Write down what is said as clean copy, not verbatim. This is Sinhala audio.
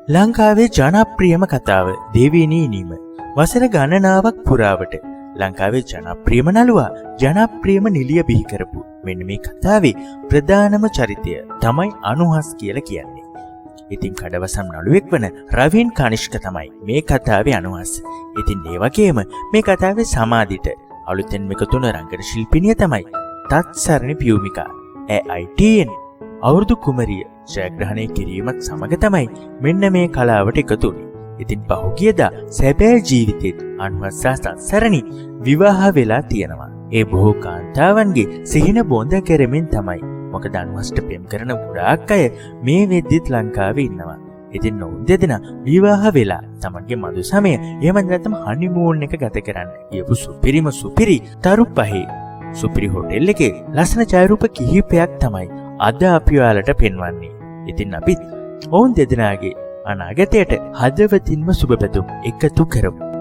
ලංකාවේ ජනප්‍රියම කතාව දේවීනී නිම. වසර ගණනාවක් පුරාවට ලංකාවේ ජනප්‍රියම නළුවා ජනප්‍රියම නිලිය බිහි කරපු මෙන්න මේ කතාවේ ප්‍රධානම චරිතය තමයි අනුහස් කියලා කියන්නේ. ඉතින් කඩවසම් නළුවෙක් වන රවින් කනිෂ්ක තමයි මේ කතාවේ අනුහස්. ඉතින් ඒ වගේම මේ කතාවේ සමාධිට අලුතෙන් එකතු වුණ රංගන ශිල්පිනිය තමයි තත්සරණි පියුමිකා. ITN අවුරුදු කුමරිය ජයග්‍රහණය කිරීමත් සමග තමයි මෙන්න මේ කලාවට එකතු වුණේ. ඉතින් පහුගියදා සැබෑ ජීවිතෙත් අනුහස් සහ තත්සරණි විවාහ වෙලා තියෙනවා. ඒ බොහෝ කාන්තාවන්ගේ සිහින බොඳ කරමින් තමයි. මොකද අනුහස්ට පෙම් කරන ගොඩාක් අය මේ වෙද්දිත් ලංකාවේ ඉන්නවා. ඉතින් ඔවුන් දෙදෙනා විවාහ වෙලා තමන්ගේ මදු සමය එහෙම නැත්නම් හනිමූන් එක ගත කරන්න ගියපු සුපිරි තරු පහේ සුපිරි හොටෙල් එකේ ලස්සන ඡායාරූප කිහිපයක් තමයි අද අපි ඔයාලට පෙන්වන්නේ. ඉතින් අපිත් ඔවුන් දෙදෙනාගේ අනාගතයට හදවතින්ම සුබ පැතුම් එකතු කරමු.